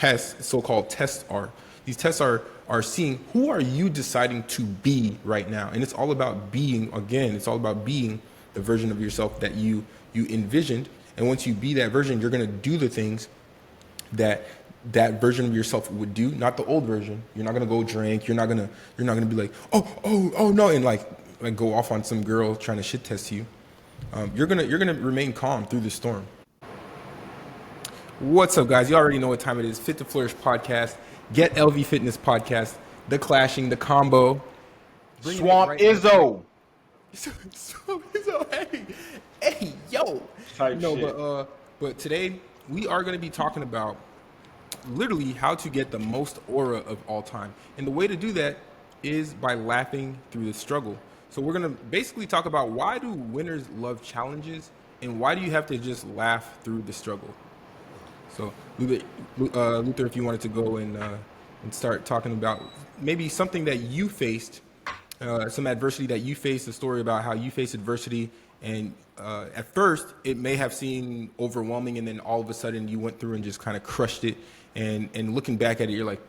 tests, so-called tests are. These tests are seeing who are you deciding to be right now, and it's all about being. Again, it's all about being the version of yourself that you envisioned. And once you be that version, you're gonna do the things that that version of yourself would do, not the old version. You're not gonna go drink. You're not gonna be like, oh no, and like go off on some girl trying to shit test you. You're gonna remain calm through the storm. What's up, guys? You already know what time it is. Fit to Flourish podcast, Get LV Fitness podcast, the clashing, the combo. Bringing it Swamp right Izzo so hey, yo. type No, shit. but today we are going to be talking about literally how to get the most aura of all time, and the way to do that is by laughing through the struggle. So we're going to basically talk about why do winners love challenges, and why do you have to just laugh through the struggle. So, Luther, if you wanted to go and start talking about maybe something that you faced, some adversity that you faced, a story about how you faced adversity, and at first it may have seemed overwhelming, and then all of a sudden you went through and just kind of crushed it, and looking back at it, you're like,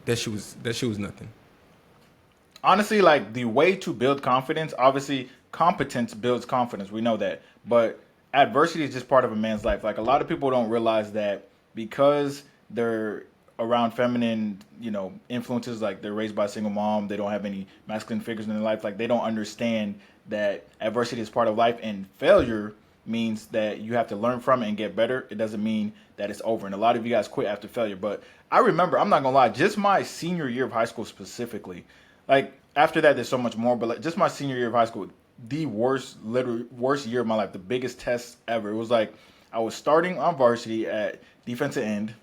that shit was nothing. Honestly, like the way to build confidence, obviously competence builds confidence. We know that. But adversity is just part of a man's life. Like a lot of people don't realize that because they're around feminine, influences, like they're raised by a single mom, they don't have any masculine figures in their life, like they don't understand that adversity is part of life, and failure means that you have to learn from it and get better. It doesn't mean that it's over. And a lot of you guys quit after failure. But I remember, I'm not gonna lie, just my senior year of high school specifically, like after that there's so much more, but like just my senior year of high school, the literally worst year of my life, the biggest test ever. It was like I was starting on varsity at defensive end,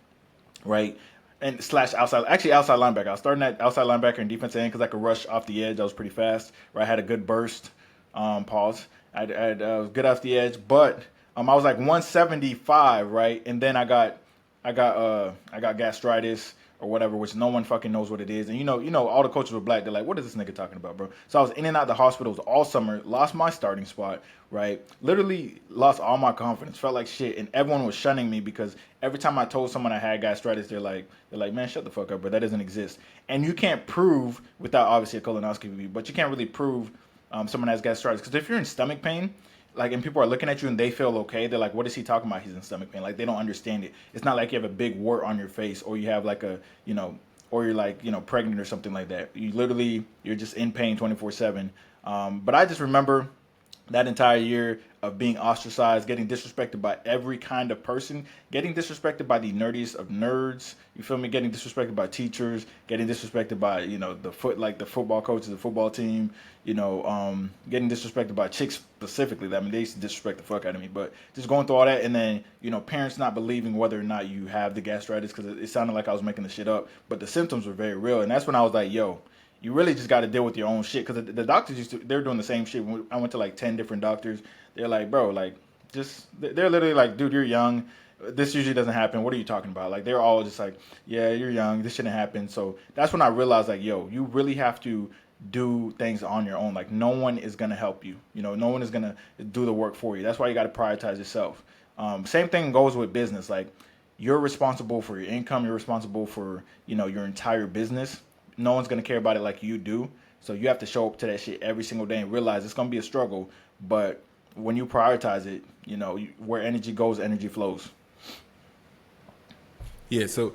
right? And slash outside, actually outside linebacker. I was starting at outside linebacker and defensive end because I could rush off the edge. I was pretty fast, right? I had a good burst, pause. I was good off the edge, but I was like 175, right? And then I got gastritis or whatever, which no one fucking knows what it is. And all the coaches were black. They're like, what is this nigga talking about, bro? So I was in and out of the hospitals all summer, lost my starting spot, right? Literally lost all my confidence, felt like shit. And everyone was shunning me because every time I told someone I had gastritis, they're like, man, shut the fuck up, bro. That doesn't exist. And you can't prove, without obviously a colonoscopy, but you can't really prove someone has gastritis. Because if you're in stomach pain, like, and people are looking at you and they feel okay, they're like, what is he talking about? He's in stomach pain. Like, they don't understand it. It's not like you have a big wart on your face, or you have like or you're like, pregnant or something like that. You're just in pain 24/7. But I just remember that entire year of being ostracized, getting disrespected by every kind of person, getting disrespected by the nerdiest of nerds, you feel me? Getting disrespected by teachers, getting disrespected by, the football coaches, the football team, getting disrespected by chicks specifically. I mean, they used to disrespect the fuck out of me, but just going through all that, and then, parents not believing whether or not you have the gastritis, because it sounded like I was making the shit up, but the symptoms were very real. And that's when I was like, yo, you really just got to deal with your own shit, because the doctors they're doing the same shit. I went to like 10 different doctors. They're like, bro, like, they're literally like, dude, you're young. This usually doesn't happen. What are you talking about? Like, they're all just like, yeah, you're young. This shouldn't happen. So that's when I realized, like, yo, you really have to do things on your own. Like, no one is going to help you. No one is going to do the work for you. That's why you got to prioritize yourself. Same thing goes with business. Like, you're responsible for your income. You're responsible for, your entire business. No one's going to care about it like you do. So you have to show up to that shit every single day and realize it's going to be a struggle. But when you prioritize it, where energy goes, energy flows. Yeah, so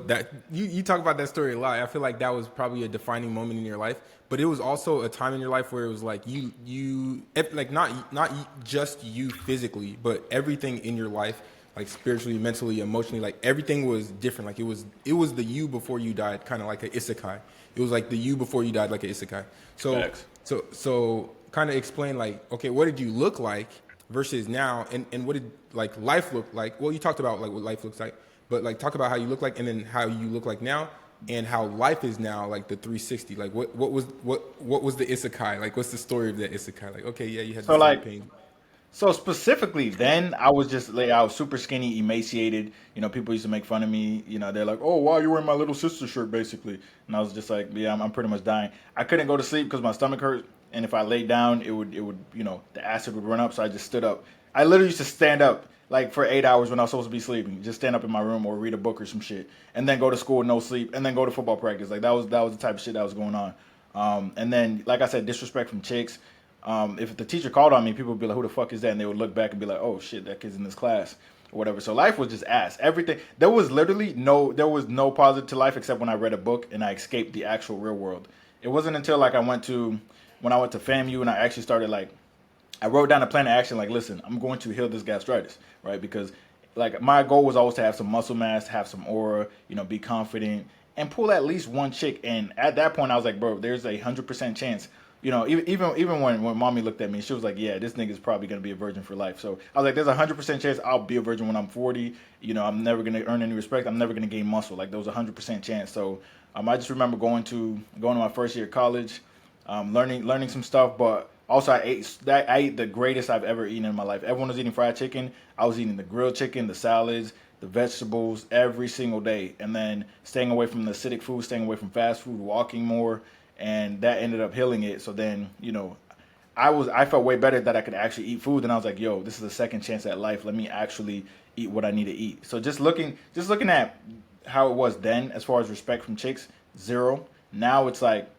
that you talk about that story a lot. I feel like that was probably a defining moment in your life, but it was also a time in your life where it was like you like not just you physically, but everything in your life, like spiritually, mentally, emotionally, like everything was different. Like it was the you before you died, kind of like an isekai. It was like the you before you died, like an isekai. So Facts. so kind of explain, like, okay, what did you look like versus now, and what did like life look like? Well, you talked about like what life looks like, but like talk about how you look like, and then how you look like now, and how life is now, like the 360. Like what was the isekai? Like what's the story of that isekai? Like, okay, yeah, you had So the same like, pain. So specifically, then I was just like, I was super skinny, emaciated. People used to make fun of me. They're like, "Oh, why are you wearing my little sister shirt?" Basically, and I was just like, "Yeah, I'm pretty much dying." I couldn't go to sleep because my stomach hurt, and if I laid down, it would, the acid would run up. So I just stood up. I literally used to stand up. like for 8 hours when I was supposed to be sleeping, just stand up in my room or read a book or some shit, and then go to school, no sleep, and then go to football practice. Like that was the type of shit that was going on. And then, like I said, disrespect from chicks. If the teacher called on me, people would be like, "Who the fuck is that?" And they would look back and be like, "Oh shit, that kid's in this class." Or whatever. So life was just ass. Everything. There was no positive to life except when I read a book and I escaped the actual real world. It wasn't until like when I went to FAMU and I actually started like I wrote down a plan of action. Like, listen, I'm going to heal this gastritis, right? Because like my goal was always to have some muscle mass, have some aura, be confident, and pull at least one chick. And at that point, I was like, bro, there's 100% chance. Even when mommy looked at me, she was like, yeah, this nigga's probably gonna be a virgin for life. So I was like, there's 100% chance I'll be a virgin when I'm 40. I'm never gonna earn any respect. I'm never gonna gain muscle. Like there was 100% chance. So I just remember going to my first year of college, learning some stuff, but also I ate the greatest I've ever eaten in my life. Everyone was eating fried chicken. I was eating the grilled chicken, the salads, the vegetables every single day, and then staying away from the acidic food, staying away from fast food, walking more, and that ended up healing it. So then, I felt way better that I could actually eat food, and I was like, yo, this is a second chance at life. Let me actually eat what I need to eat. So just looking at how it was then, as far as respect from chicks, zero. Now it's like,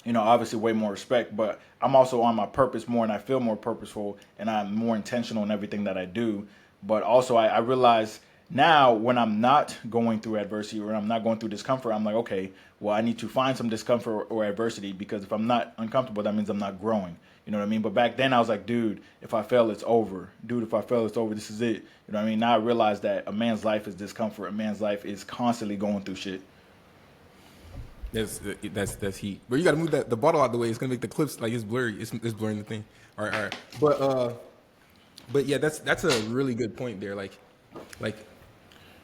obviously way more respect, but I'm also on my purpose more and I feel more purposeful and I'm more intentional in everything that I do. But also I realize now when I'm not going through adversity or I'm not going through discomfort, I'm like, okay, well, I need to find some discomfort or adversity, because if I'm not uncomfortable, that means I'm not growing. You know what I mean? But back then I was like, dude, if I fail, it's over. Dude, if I fail, it's over. This is it. You know what I mean? Now I realize that a man's life is discomfort. A man's life is constantly going through shit. That's heat. But you got to move the bottle out the way. It's gonna make the clips like it's blurry. It's blurring the thing. All right. But yeah, that's a really good point there. Like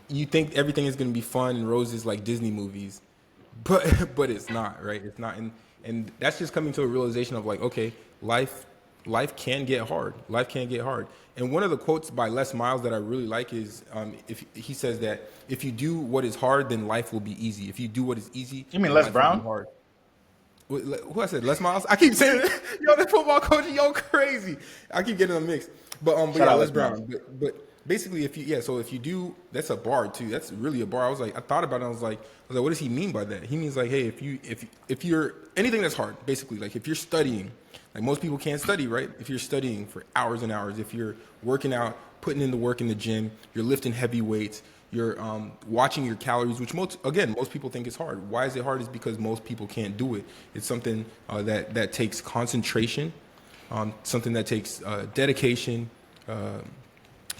you think everything is gonna be fun and roses like Disney movies, but it's not, right? It's not, and that's just coming to a realization of like, okay, life can get hard. Life can get hard. And one of the quotes by Les Miles that I really like is, if he says that if you do what is hard, then life will be easy. If you do what is easy, You mean then Les life Brown? will be hard. Who I said? Les Miles? I keep saying it. Yo, the football coach, yo, crazy. I keep getting them mixed. But Shout yeah, out Les Les Brown. But basically, so if you do, that's a bar too. That's really a bar. I thought about it. I was like, what does he mean by that? He means like, hey, if you're anything that's hard, basically, like if you're studying, like most people can't study, right? If you're studying for hours and hours, if you're working out, putting in the work in the gym, you're lifting heavy weights, you're watching your calories, which most people think is hard. Why is it hard? Is because most people can't do it. It's something that takes concentration, something that takes dedication,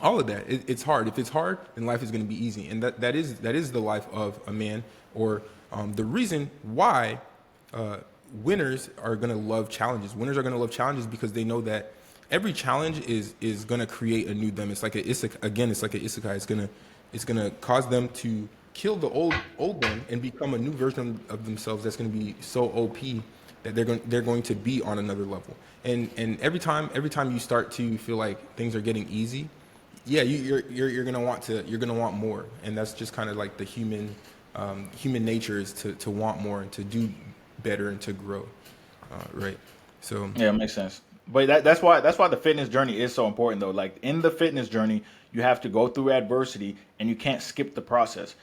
all of that. It's hard. If it's hard, then life is going to be easy, and that is the life of a man, or the reason why winners are going to love challenges. Winners are going to love challenges because they know that every challenge is going to create a new them. It's like it's like an isekai. It's gonna cause them to kill the old them and become a new version of themselves that's going to be so OP that they're going to be on another level. And every time you start to feel like things are getting easy, yeah, you're gonna want more, and that's just kind of like the human nature is to want more and to do better and to grow, right? So Yeah, it makes sense. But that's why the fitness journey is so important though. Like in the fitness journey, you have to go through adversity and you can't skip the process.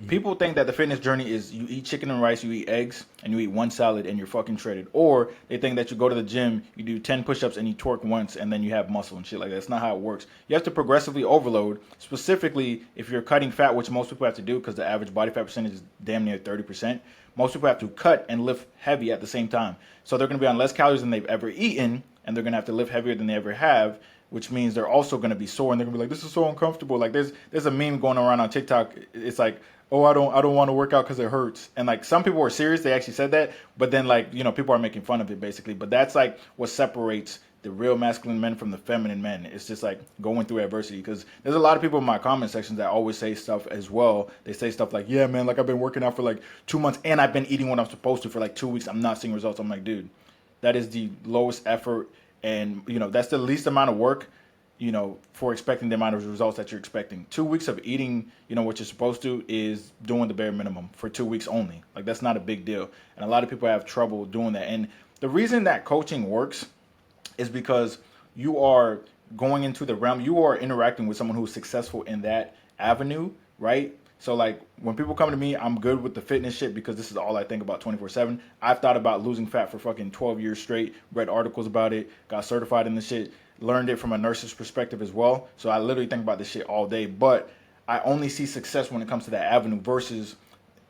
People think that the fitness journey is you eat chicken and rice, you eat eggs, and you eat one salad and you're fucking shredded. Or they think that you go to the gym, you do 10 push-ups and you twerk once and then you have muscle and shit like that. That's not how it works. You have to progressively overload, specifically if you're cutting fat, which most people have to do because the average body fat percentage is damn near 30%. Most people have to cut and lift heavy at the same time. So they're going to be on less calories than they've ever eaten, and they're going to have to lift heavier than they ever have, which means they're also going to be sore, and they're going to be like, this is so uncomfortable. Like there's a meme going around on TikTok. It's like, oh, I don't want to work out because it hurts. And like some people are serious. They actually said that. But then like, people are making fun of it basically. But that's like what separates the real masculine men from the feminine men. It's just like going through adversity, because there's a lot of people in my comment sections that always say stuff as well. They say stuff like, yeah, man, like I've been working out for like 2 months and I've been eating what I'm supposed to for like 2 weeks. I'm not seeing results. I'm like, dude, that is the lowest effort. And, that's the least amount of work, for expecting the amount of results that you're expecting. 2 weeks of eating, what you're supposed to is doing the bare minimum for 2 weeks only. Like that's not a big deal. And a lot of people have trouble doing that. And the reason that coaching works is because you are going into the realm, you are interacting with someone who's successful in that avenue, right? So like when people come to me, I'm good with the fitness shit because this is all I think about 24/7. I've thought about losing fat for fucking 12 years straight, read articles about it, got certified in the shit, learned it from a nurse's perspective as well. So I literally think about this shit all day, but I only see success when it comes to that avenue versus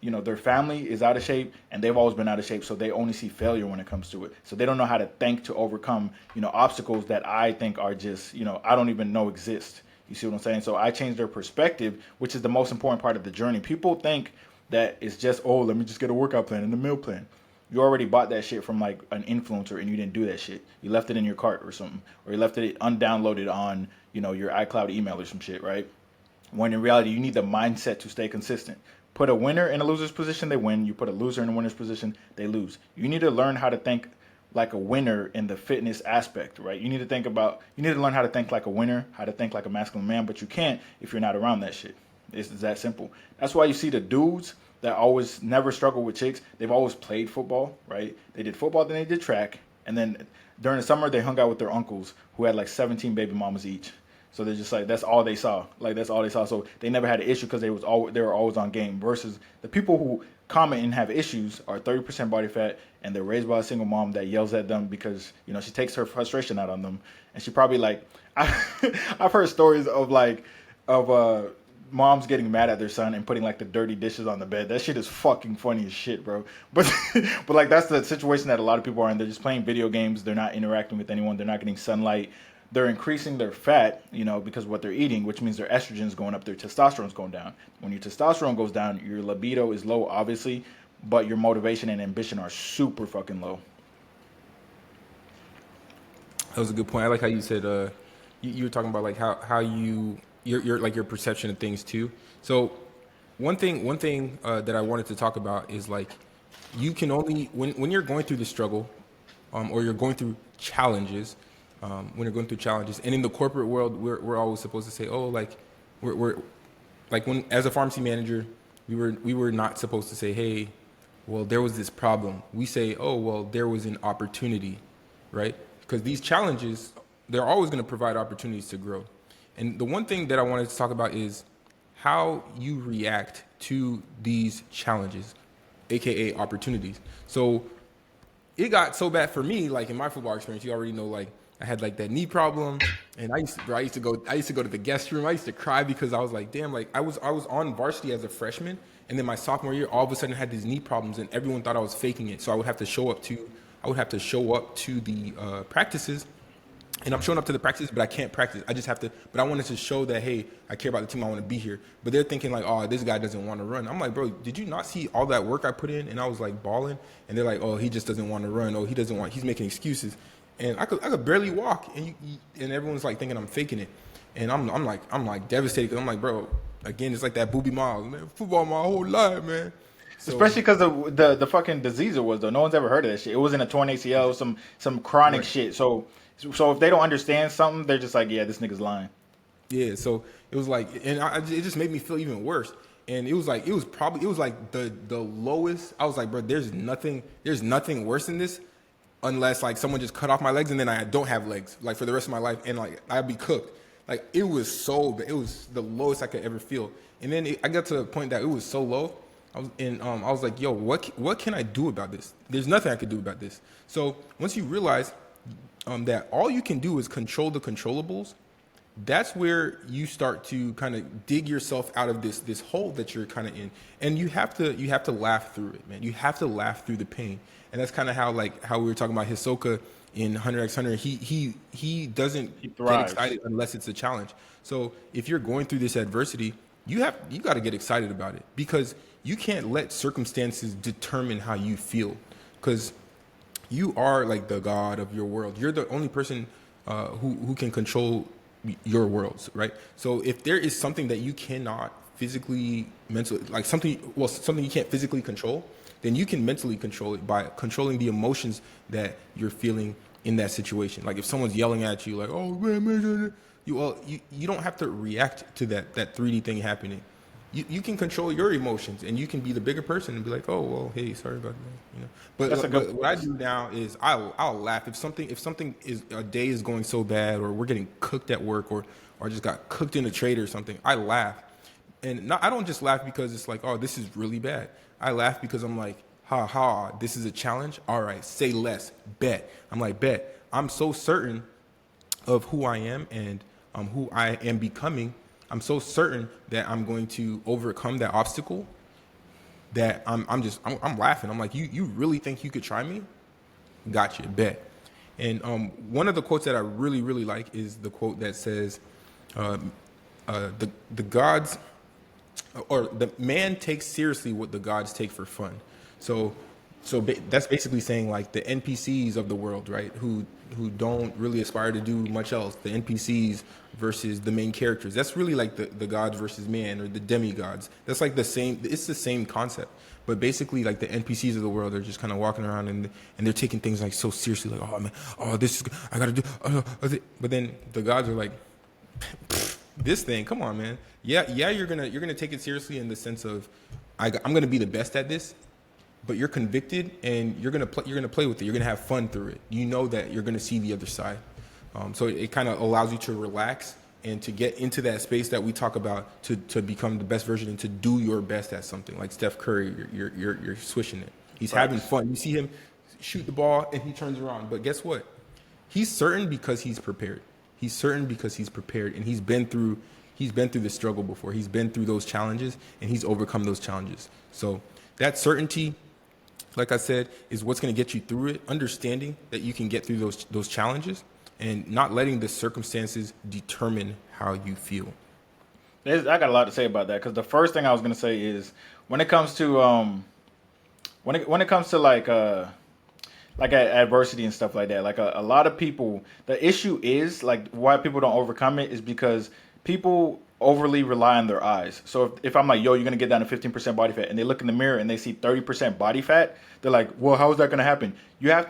their family is out of shape and they've always been out of shape, so they only see failure when it comes to it. So they don't know how to think to overcome obstacles that I think are just I don't even know exist. You see what I'm saying? So I changed their perspective, which is the most important part of the journey. People think that it's just, oh, let me just get a workout plan and a meal plan. You already bought that shit from like an influencer and you didn't do that shit. You left it in your cart or something, or you left it undownloaded on your iCloud email or some shit, right? When in reality, you need the mindset to stay consistent. Put a winner in a loser's position, they win. You put a loser in a winner's position, they lose. You need to learn how to think like a winner in the fitness aspect, right? You need to learn how to think like a winner, how to think like a masculine man, but you can't if you're not around that shit. It's that simple. That's why you see the dudes that always never struggle with chicks. They've always played football, right? They did football, then they did track, and then during the summer they hung out with their uncles who had like 17 baby mamas each. So they're just like, that's all they saw. Like that's all they saw. So they never had an issue because they were always on game. Versus the people who comment and have issues are 30% body fat and they're raised by a single mom that yells at them because she takes her frustration out on them. And she probably like I've heard stories of moms getting mad at their son and putting like the dirty dishes on the bed. That shit is fucking funny as shit, bro. But like that's the situation that a lot of people are in. They're just playing video games. They're not interacting with anyone. They're not getting sunlight. They're increasing their fat, because of what they're eating, which means their estrogen is going up, their testosterone is going down. When your testosterone goes down, your libido is low, obviously, but your motivation and ambition are super fucking low. That was a good point. I like how you said you were talking about like how your like your perception of things too. So one thing that I wanted to talk about is like you can only when you're going through the struggle or you're going through challenges. When you're going through challenges, and in the corporate world, we're always supposed to say, oh, like we're like when as a pharmacy manager, we were not supposed to say, hey, well, there was this problem. We say, oh, well, there was an opportunity, right? Because these challenges, they're always going to provide opportunities to grow. And the one thing that I wanted to talk about is how you react to these challenges, aka opportunities. So it got so bad for me, like in my football experience, you already know, like I had like that knee problem, and I used to go to the guest room. I used to cry because I was like, damn, like I was on varsity as a freshman, and then my sophomore year, all of a sudden I had these knee problems, and everyone thought I was faking it. So I would have to show up to the practices, and I'm showing up to the practices, but I can't practice. I just have to. But I wanted to show that, hey, I care about the team. I want to be here. But they're thinking like, oh, this guy doesn't want to run. I'm like, bro, did you not see all that work I put in? And I was like balling, and they're like, oh, he just doesn't want to run. Oh, he's making excuses. And I could barely walk, and everyone's like thinking I'm faking it, and I'm like devastated because I'm like, bro, again, it's like that booby miles, man. Football my whole life, man. So, especially because of the fucking disease it was though. No one's ever heard of that shit. It wasn't a torn ACL, some chronic right. shit. So if they don't understand something, they're just like, yeah, this nigga's lying. Yeah, so it was like, and it just made me feel even worse. And it was like the lowest. I was like, bro, there's nothing worse than this. Unless like someone just cut off my legs and then I don't have legs like for the rest of my life and like I'd be cooked. Like it was it was the lowest I could ever feel. And then I got to the point that it was so low. I was like, yo, what can I do about this? There's nothing I could do about this. So once you realize that all you can do is control the controllables, that's where you start to kind of dig yourself out of this hole that you're kind of in, and you have to laugh through it, man. You have to laugh through the pain, and that's kind of how we were talking about Hisoka in Hunter x Hunter. He doesn't get excited unless it's a challenge. So if you're going through this adversity, you got to get excited about it because you can't let circumstances determine how you feel, because you are like the god of your world. You're the only person who can control your worlds, right? So if there is something that you cannot physically, mentally, like something you can't physically control, then you can mentally control it by controlling the emotions that you're feeling in that situation. Like if someone's yelling at you, like, "Oh man, you don't have to react to that 3D thing happening. you can control your emotions, and you can be the bigger person and be like, oh well, hey, sorry about that, you know. That's a But good what I do now is I'll laugh if something is a day is going so bad, or we're getting cooked at work, or just got cooked in a trade or something. I laugh, and not, I don't just laugh because it's like, oh, this is really bad. I laugh because I'm like, ha ha, this is a challenge. All right, say less, bet. I'm like, bet. I'm so certain of who I am and who I am becoming. I'm so certain that I'm going to overcome that obstacle that I'm laughing. I'm like, you really think you could try me? Gotcha, bet. And one of the quotes that I really like is the quote that says, the gods or the man takes seriously what the gods take for fun. So, that's basically saying like the NPCs of the world, right? Who don't really aspire to do much else. The NPCs versus the main characters. That's really like the gods versus man, or the demigods. That's like the same. It's the same concept. But basically, like the NPCs of the world are just kind of walking around and they're taking things like so seriously, like, oh man, oh this is, I gotta do. But then the gods are like, this thing, come on, man. Yeah, you're gonna take it seriously in the sense of, I'm gonna be the best at this, but you're convicted and you're gonna play with it. You're gonna have fun through it. You know that you're gonna see the other side. So it kind of allows you to relax and to get into that space that we talk about to become the best version and to do your best at something. Like Steph Curry, you're swishing it. He's having fun. You see him shoot the ball and he turns around. But guess what? He's certain because he's prepared. He's certain because he's prepared, and he's been through the struggle before. He's been through those challenges and he's overcome those challenges. So that certainty, like I said, is what's going to get you through it. Understanding that you can get through those challenges and not letting the circumstances determine how you feel. I got a lot to say about that, because the first thing I was gonna say is when it comes to when it comes to like adversity and stuff like that. Like a lot of people, the issue is like why people don't overcome it is because people overly rely on their eyes. So if I'm like, yo, you're gonna get down to 15% body fat, and they look in the mirror and they see 30% body fat, they're like, well, how is that gonna happen? You have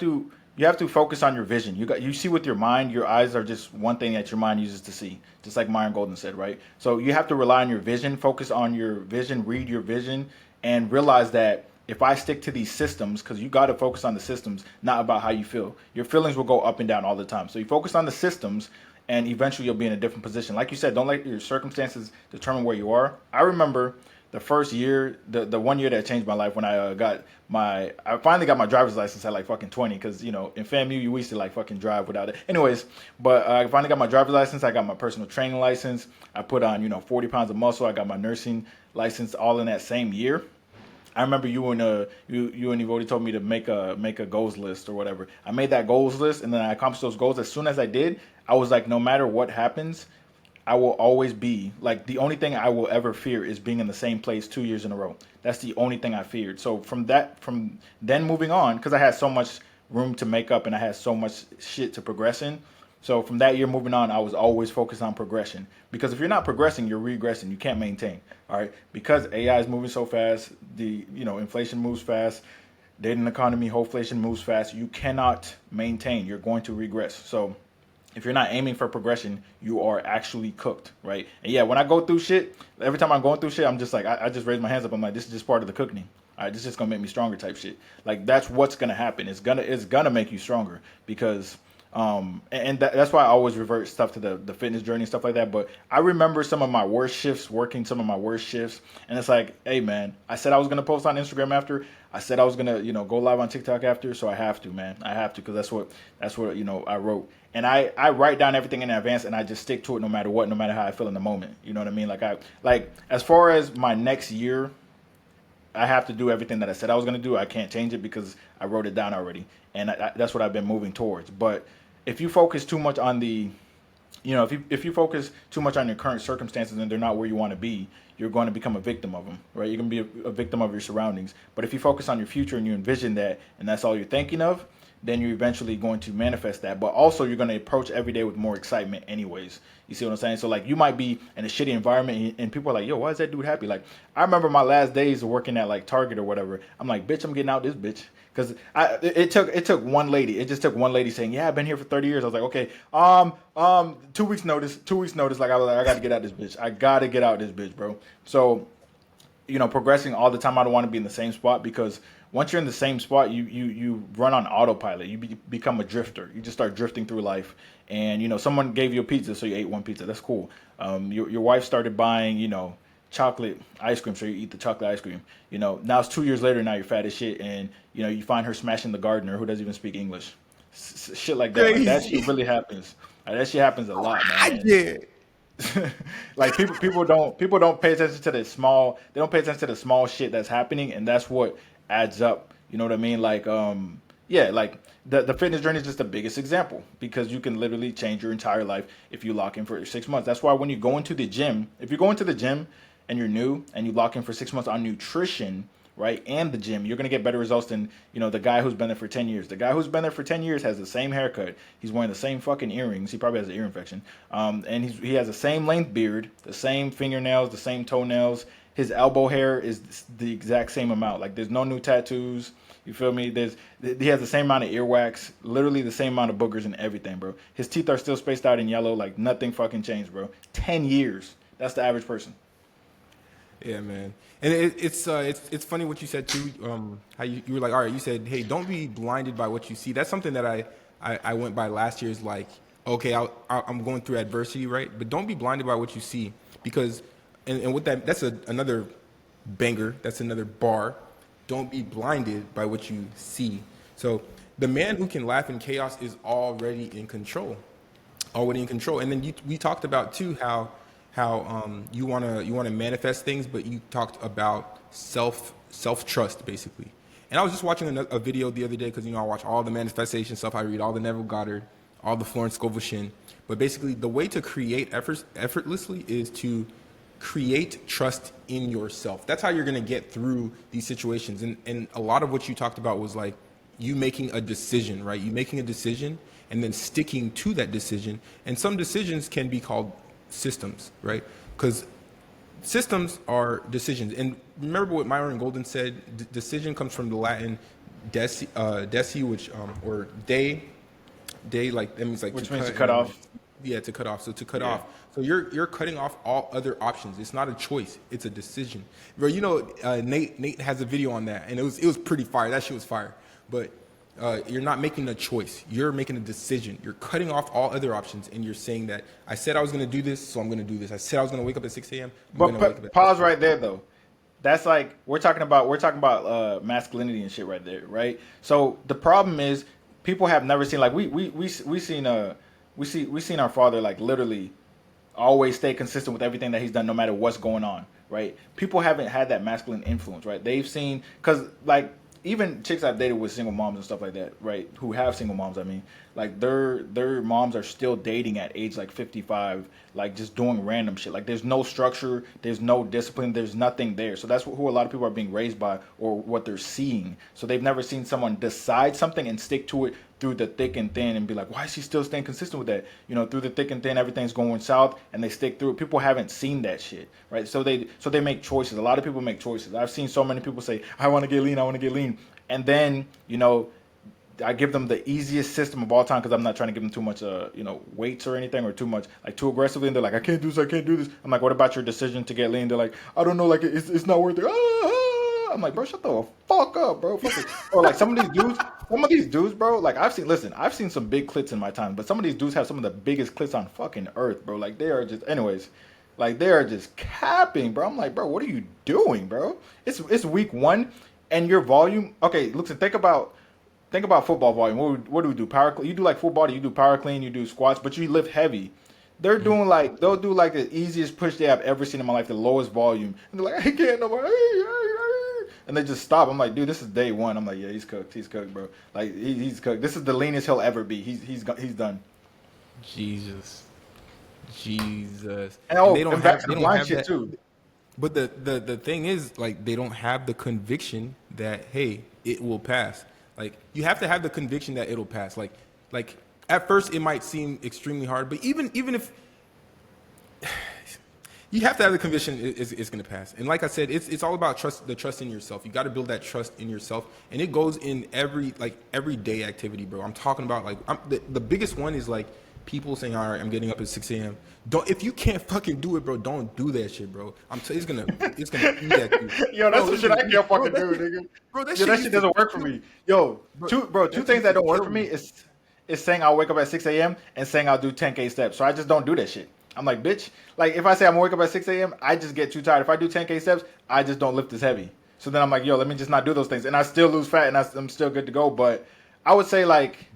to focus on your vision. You see with your mind. Your eyes are just one thing that your mind uses to see. Just like Myron Golden said, right? So you have to rely on your vision, focus on your vision, read your vision, and realize that if I stick to these systems, because you got to focus on the systems, not about how you feel. Your feelings will go up and down all the time. So you focus on the systems, and eventually you'll be in a different position. Like you said, don't let your circumstances determine where you are. I remember the first year, the 1 year that changed my life, when I finally got my driver's license at like fucking 20, because you know in FAMU you used to like fucking drive without it. Anyways, but I finally got my driver's license. I got my personal training license. I put on 40 pounds of muscle. I got my nursing license all in that same year. I remember you and Evody told me to make a goals list or whatever. I made that goals list, and then I accomplished those goals. As soon as I did, I was like, no matter what happens, I will always be like, the only thing I will ever fear is being in the same place 2 years in a row. That's the only thing I feared. So from then moving on, because I had so much room to make up and I had so much shit to progress in. So from that year moving on, I was always focused on progression, because if you're not progressing, you're regressing. You can't maintain. All right, because AI is moving so fast, the inflation moves fast, dating economy, whole inflation moves fast. You cannot maintain. You're going to regress. So if you're not aiming for progression, you are actually cooked, right? And yeah, when I go through shit, every time I'm going through shit, I'm just like, I just raise my hands up. I'm like, this is just part of the cooking. All right, this is just gonna make me stronger type shit. Like that's what's gonna happen. It's gonna make you stronger, because that's why I always revert stuff to the fitness journey and stuff like that. But I remember some of my worst shifts, working some of my worst shifts, and it's like, hey man, I said I was gonna post on Instagram after. I said I was gonna go live on TikTok after, so I have to, man. I have to, because that's what I wrote. And I write down everything in advance, and I just stick to it no matter what, no matter how I feel in the moment. You know what I mean? Like as far as my next year, I have to do everything that I said I was gonna do. I can't change it because I wrote it down already, and that's what I've been moving towards. But if you focus too much on if you focus too much on your current circumstances and they're not where you want to be, you're going to become a victim of them, right? You're going to be a victim of your surroundings. But if you focus on your future and you envision that, and that's all you're thinking of, then you're eventually going to manifest that. But also you're going to approach every day with more excitement anyways. You see what I'm saying? So like you might be in a shitty environment and people are like, yo, why is that dude happy? Like I remember my last days of working at like Target or whatever. I'm like, bitch, I'm getting out this bitch. Because it took one lady. It just took one lady saying, yeah, I've been here for 30 years. I was like, okay, 2 weeks notice. Like I got to get out this bitch. I got to get out this bitch, bro. So progressing all the time. I don't want to be in the same spot because once you're in the same spot, you run on autopilot. You become a drifter. You just start drifting through life. And someone gave you a pizza, so you ate one pizza. That's cool. Your wife started buying chocolate ice cream, so you eat the chocolate ice cream. Now it's 2 years later. Now you're fat as shit, and you find her smashing the gardener who doesn't even speak English. Shit like that. Like, that shit really happens. Like, that shit happens a lot, I man. did. Like people don't pay attention to the small. They don't pay attention to the small shit that's happening, and that's what adds up. You know what I mean? Like yeah, like the fitness journey is just the biggest example because you can literally change your entire life if you lock in for 6 months. That's why when you go into the gym, if you go into the gym and you're new and you lock in for 6 months on nutrition, right, and the gym, you're gonna get better results than the guy who's been there for 10 years. The guy who's been there for 10 years has the same haircut. He's wearing the same fucking earrings. He probably has an ear infection. And he has the same length beard, the same fingernails, the same toenails. His elbow hair is the exact same amount. Like there's no new tattoos. You feel me? He has the same amount of earwax, literally the same amount of boogers and everything, bro. His teeth are still spaced out in yellow, like nothing fucking changed, bro. 10 years. That's the average person. Yeah, man. And it's funny what you said too. How you were like, all right, you said, hey, don't be blinded by what you see. That's something that I went by last year. Is like, okay, I'm going through adversity, right? But don't be blinded by what you see because, and with that's another banger. That's another bar. Don't be blinded by what you see. So the man who can laugh in chaos is already in control. Already in control. And then we talked about too how you wanna manifest things, but you talked about self trust basically. And I was just watching a video the other day because I watch all the manifestation stuff. I read all the Neville Goddard, all the Florence Scovel shit. But basically, the way to create effortlessly is to create trust in yourself. That's how you're gonna get through these situations. And a lot of what you talked about was like you making a decision, right? You making a decision and then sticking to that decision. And some decisions can be called systems, right? Because systems are decisions. And remember what Myron Golden said, decision comes from the Latin deci, which or day, like that means like which means to cut off. Yeah, to cut off. So to cut off. So you're cutting off all other options. It's not a choice. It's a decision. Bro, Nate has a video on that, and it was pretty fire. That shit was fire. But you're not making a choice. You're making a decision. You're cutting off all other options, and you're saying that I said I was going to do this, so I'm going to do this. I said I was going to wake up at 6 a.m. But pause right there, though. That's like we're talking about masculinity and shit right there, right? So the problem is people have never seen like we seen our father like literally always stay consistent with everything that he's done no matter what's going on, right? People haven't had that masculine influence, right? They've seen because like even chicks I've dated with single moms and stuff like that, right? Who have single moms, I mean, like their moms are still dating at age like 55, like just doing random shit. Like there's no structure, there's no discipline, there's nothing there. So that's who a lot of people are being raised by or what they're seeing. So they've never seen someone decide something and stick to it through the thick and thin and be like, why is she still staying consistent with that? Through the thick and thin, everything's going south and they stick through it. People haven't seen that shit, right? So they make choices. A lot of people make choices. I've seen so many people say, I want to get lean. And then, I give them the easiest system of all time because I'm not trying to give them too much, weights or anything or too much, like too aggressively. And they're like, I can't do this. I'm like, what about your decision to get lean? They're like, I don't know, like it's not worth it. I'm like, bro, shut the fuck up, bro. Fuck it. Or like some of these dudes, bro, like I've seen some big clits in my time, but some of these dudes have some of the biggest clits on fucking earth, bro. Like they are just capping, bro. I'm like, bro, what are you doing, bro? It's week 1 and your volume. Okay, listen, think about football volume. What do we do? Power clean. You do like full body, you do power clean, you do squats, but you lift heavy. They'll do like the easiest push they have ever seen in my life, the lowest volume. And they're like, I can't no more. And they just stop. I'm like, dude, this is day 1. I'm like, yeah, he's cooked, bro. Like he's cooked. This is the leanest he'll ever be. He's done. Jesus. And they don't have that too. But the thing is, like, they don't have the conviction that, hey, it will pass. Like, you have to have the conviction that it'll pass. Like at first it might seem extremely hard, but even if you have to have the conviction it's going to pass. And like I said, it's all about the trust in yourself. You got to build that trust in yourself, and it goes in everyday activity, bro. I'm talking about like the biggest one is like people saying, all right, I'm getting up at 6 a.m. Don't, if you can't fucking do it, bro, don't do that shit, bro. It's gonna eat at you. Yo, that's Bro, some it's shit gonna I eat, can't fucking do, nigga. bro, that Yo, shit that shit used to doesn't work for kill me. Yo, bro, two that things used that to don't work kill for me me. is saying I'll wake up at 6 a.m. and saying I'll do 10K steps. So I just don't do that shit. I'm like, bitch, like if I say I'm gonna wake up at 6 a.m., I just get too tired. If I do 10K steps, I just don't lift as heavy. So then I'm like, yo, let me just not do those things. And I still lose fat and I'm still good to go. But I would say like,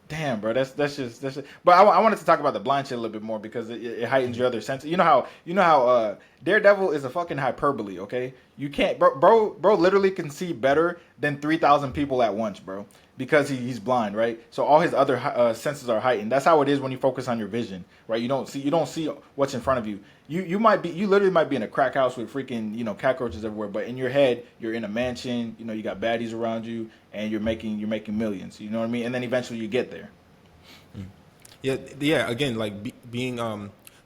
damn, bro, that's just. But I wanted to talk about the blind shit a little bit more because it heightens your other senses. You know how Daredevil is a fucking hyperbole. Okay, you can't, bro, literally can see better than 3,000 people at once, bro, because he's blind, right? So all his other senses are heightened. That's how it is when you focus on your vision, right? You don't see what's in front of you. You literally might be in a crack house with freaking cockroaches everywhere, but in your head you're in a mansion. You got baddies around you, and you're making millions. You know what I mean? And then eventually you get there. Yeah, yeah. Again, like being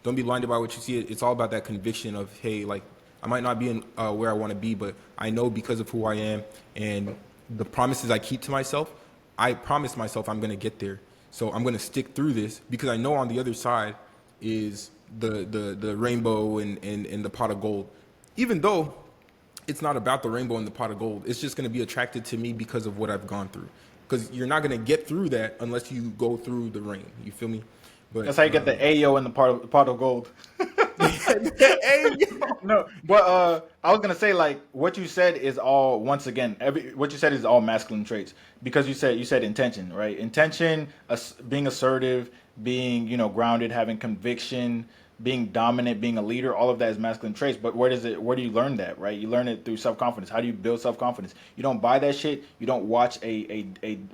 don't be blinded by what you see. It's all about that conviction of, hey, like I might not be in where I want to be, but I know because of who I am and the promises I keep to myself. I promise myself I'm gonna get there. So I'm gonna stick through this because I know on the other side is the rainbow and the pot of gold. Even though it's not about the rainbow and the pot of gold, it's just gonna be attracted to me because of what I've gone through. Because you're not gonna get through that unless you go through the rain. You feel me? But That's how you get the Ayo in the pot of gold. hey, yo. No, but I was gonna say like what you said is all once again what you said is all masculine traits because you said intention, right? Intention, being assertive, being grounded, having conviction, being dominant, being a leader. All of that is masculine traits. But where do you learn that, right? You learn it through self confidence. How do you build self confidence? You don't buy that shit. You don't watch a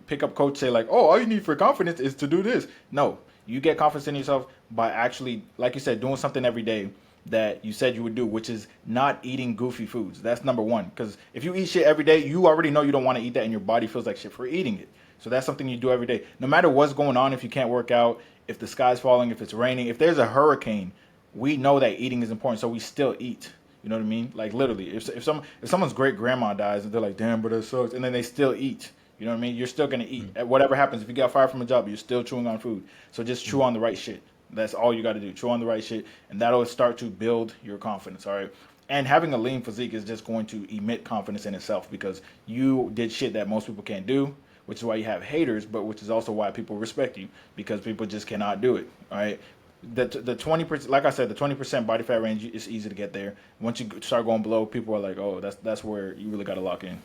pickup coach say like, oh, all you need for confidence is to do this. No, you get confidence in yourself by actually, like you said, doing something every day that you said you would do, which is not eating goofy foods. That's number one. Because if you eat shit every day, you already know you don't want to eat that, and your body feels like shit for eating it. So that's something you do every day. No matter what's going on, if you can't work out, if the sky's falling, if it's raining, if there's a hurricane, we know that eating is important, so we still eat. You know what I mean? Like literally, if someone's great grandma dies and they're like, damn, but that sucks, and then they still eat. You know what I mean? You're still gonna eat. Whatever happens, if you get fired from a job, you're still chewing on food. So just chew on the right shit. That's all you got to do. Chew on the right shit, and that'll start to build your confidence. All right. And having a lean physique is just going to emit confidence in itself because you did shit that most people can't do, which is why you have haters, but which is also why people respect you because people just cannot do it. All right. The 20%, like I said, the 20% body fat range is easy to get there. Once you start going below, people are like, oh, that's where you really got to lock in.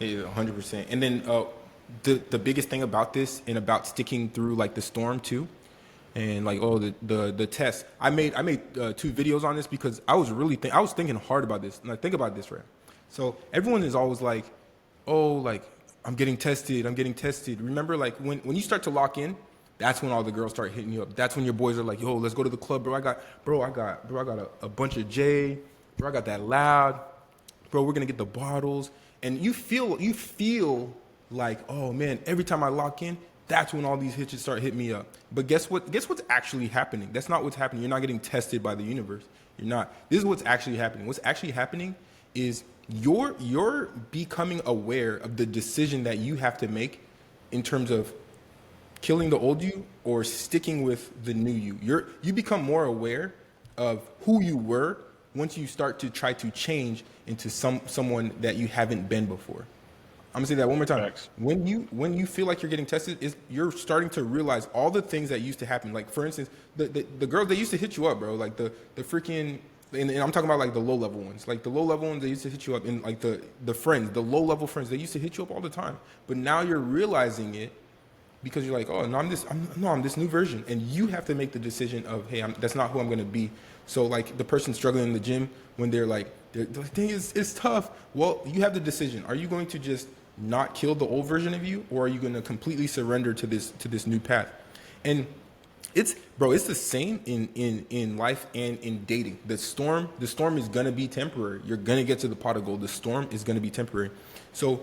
Yeah, 100%. And then the biggest thing about this and about sticking through like the storm too, and like the test. I made 2 videos on this because I was thinking hard about this. And I think about this, right? So everyone is always like, oh, like I'm getting tested. Remember, like when you start to lock in, that's when all the girls start hitting you up. That's when your boys are like, yo, let's go to the club, bro. I got a bunch of J, bro. I got that loud, bro. We're gonna get the bottles, and you feel like, oh man, every time I lock in, that's when all these hitches start hitting me up. But guess what? Guess what's actually happening? That's not what's happening. You're not getting tested by the universe. You're not. This is what's actually happening. What's actually happening is you're becoming aware of the decision that you have to make in terms of killing the old you or sticking with the new you. You become more aware of who you were once you start to try to change into someone that you haven't been before. I'm gonna say that one more time. Facts. When you feel like you're getting tested, you're starting to realize all the things that used to happen. Like for instance, the girls that used to hit you up, bro. Like the freaking, and I'm talking about like the low level ones. Like the low level ones, they used to hit you up, and like the friends, the low level friends, they used to hit you up all the time. But now you're realizing it because you're like, oh no, I'm this new version, and you have to make the decision of, hey, that's not who I'm gonna be. So like the person struggling in the gym when they're like, the thing is, it's tough. Well, you have the decision. Are you going to just not kill the old version of you, or are you going to completely surrender to this new path? And it's the same in life and in dating. The storm is going to be temporary. You're going to get to the pot of gold. The storm is going to be temporary. So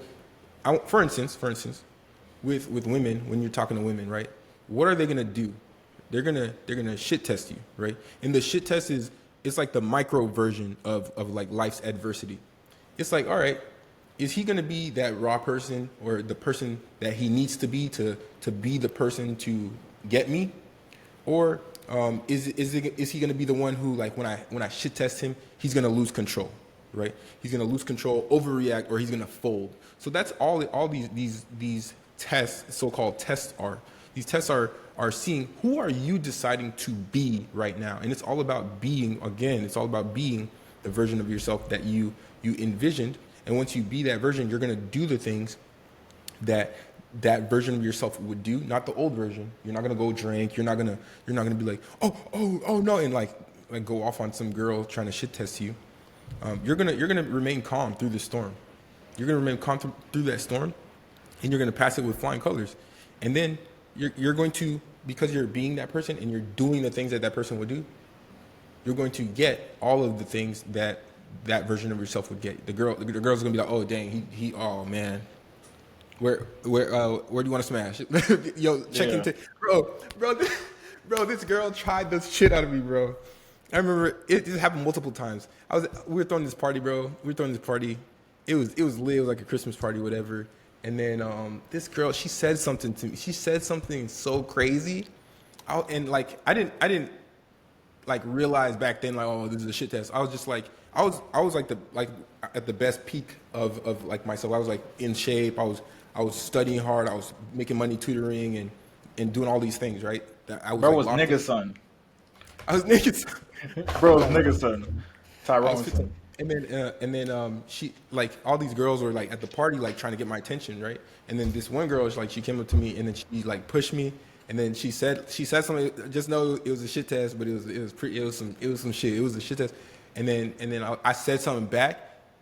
for instance, with women, when you're talking to women, right, what are they going to do? They're going to shit test you, right? And the shit test it's like the micro version of like life's adversity. It's like, all right, is he going to be that raw person or the person that he needs to be the person to get me, or is he going to be the one who, like, when I shit test him, he's going to lose control, right? He's going to lose control, overreact, or he's going to fold. So that's all these tests, so-called tests, are. These tests are seeing who are you deciding to be right now, and it's all about being. Again, it's all about being the version of yourself that you envisioned. And once you be that version, you're going to do the things that that version of yourself would do, not the old version. You're not going to go drink. You're not going to be like, oh no, and like go off on some girl trying to shit test you. You're gonna remain calm through the storm. You're gonna remain calm through that storm, and you're gonna pass it with flying colors. And then you're going to, because you're being that person and you're doing the things that that person would do, you're going to get all of the things that that version of yourself would get. The girl's gonna be like, oh dang, oh man, where do you want to smash? Yo, check Yeah. into, bro, this girl tried the shit out of me, bro. I remember it happened multiple times. We were throwing this party, bro. It was lit. It was like a Christmas party, whatever. And then this girl, she said something to me. She said something so crazy, and like I didn't like realize back then, like, oh, this is a shit test. I was just like, I was like at the best peak of like myself. I was like in shape. I was studying hard. I was making money tutoring and doing all these things, right? I was Bro like was locked nigga in. son. I was naked. Bro was nigga son. I was Tyrone's 15. son. And then she, like, all these girls were like at the party, like trying to get my attention, right? And then this one girl, she came up to me and then she like pushed me, and then she said something. Just know it was a shit test, but it was some shit. It was a shit test. And then I said something back,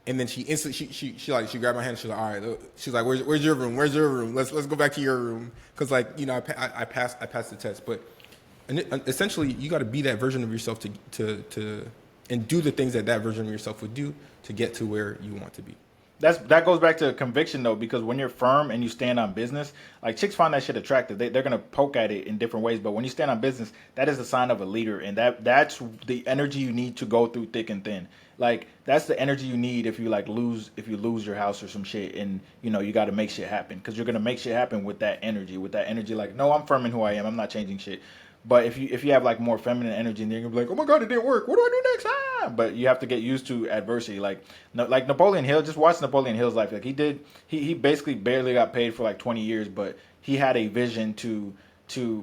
and then she instantly she grabbed my hand. She's like, all right. She's like, where's your room? Where's your room? Let's go back to your room, because, like, you know, I passed the test, but. And essentially, you got to be that version of yourself to and do the things that that version of yourself would do to get to where you want to be. That goes back to conviction though, because when you're firm and you stand on business, like chicks find that shit attractive. They're gonna poke at it in different ways, but when you stand on business, that is a sign of a leader, and that's the energy you need to go through thick and thin. Like that's the energy you need if you lose your house or some shit, and you know you got to make shit happen, because you're gonna make shit happen with that energy. Like, no, I'm firm in who I am. I'm not changing shit. But if you have like more feminine energy, and you're gonna be like, oh my god, it didn't work. What do I do next time? But you have to get used to adversity. Like Napoleon Hill. Just watch Napoleon Hill's life. Like he basically barely got paid for like 20 years, but he had a vision to